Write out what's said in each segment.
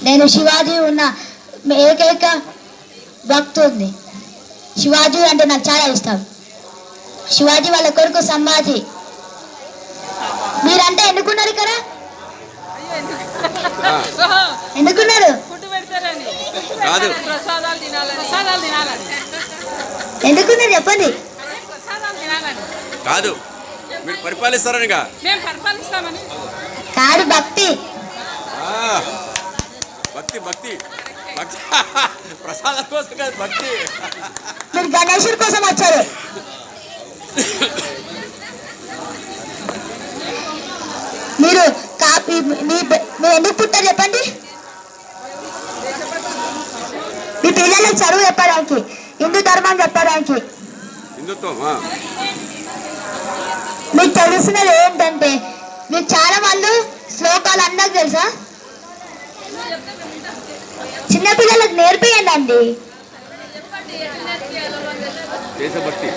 నేను శివాజీ ఉన్న ఏకైక భక్తుడిని. శివాజీ అంటే నాకు చాలా ఇష్టం. శివాజీ వాళ్ళ కొడుకు సంభాజీ. మీరంటే ఎన్నుకున్నారు ఇక్కడ? ఎందుకున్నారు? ఎందుకున్నారు చెప్పండి. కాదు మీరు పరిపాలిస్తారనిగా. కాదు, భక్తి భక్తి భక్తి భక్తి ప్రసాదం కోసం కాదు, భక్తి. మీరు గణేశుడి కోసం వచ్చారు. మీరు మీరు ఎందుకు పుట్టారు చెప్పండి? మీ పిల్లలకు చదువు చెప్పడానికి, హిందూ ధర్మం చెప్పడానికి. హిందుత్వం మీకు తెలిసినది ఏంటంటే, మీకు చాలా మంది శ్లోకాలు అందరికి తెలుసా? చిన్నపిల్లలకు నేర్పియండి. దేశభక్తి,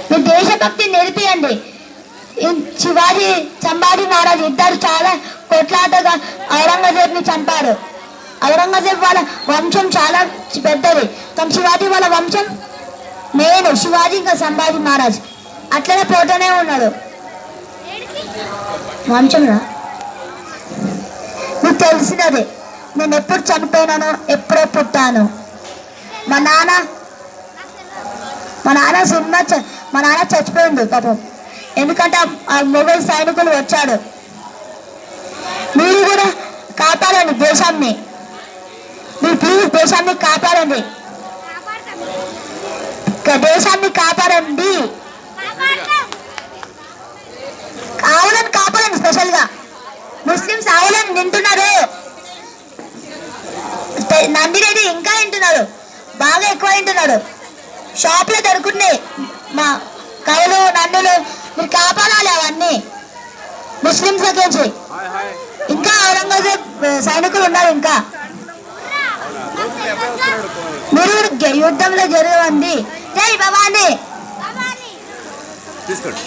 మీరు దేశభక్తి నేర్పియండి. శివాజీ సంభాజీ మహారాజ్ ఇద్దరు చాలా కొట్లాటగా ఔరంగజేబ్ని చంపారు. ఔరంగజేబ్ వాళ్ళ వంశం చాలా పెద్దది, కానీ శివాజీ వాళ్ళ వంశం నేను శివాజీ ఇంకా సంభాజీ మహారాజ్ అట్లనే పోతూనే ఉన్నాడు వంశంలో. మీకు తెలిసినది, నేను ఎప్పుడు చనిపోయినాను, ఎప్పుడో పుట్టాను. మా నాన్న చచ్చిపోయింది పాపం, ఎందుకంటే ఆ మొఘల్ సైనికులు వచ్చాడు. మీరు కూడా కాపాడండి దేశాన్ని, మీరు ప్లీజ్ దేశాన్ని కాపాడండి, దేశాన్ని కాపాడండి, ఆవులను కాపాడండి. స్పెషల్గా ముస్లిమ్స్ ఆవులను తింటున్నారు, నందిరెడ్డి ఇంకా తింటున్నారు, బాగా ఎక్కువ తింటున్నారు. షాప్లో దొరుకుతున్నాయి మా కవులు నందులు, మీరు కాపాడాలి అవన్నీ ముస్లిమ్స్ గురించి. ఇంకా ఔరంగజేబ్ సైనికులు ఉన్నారు. ఇంకా మీరు యుద్ధంలో జరగండి. జై భవానీ. తీసుకోండి.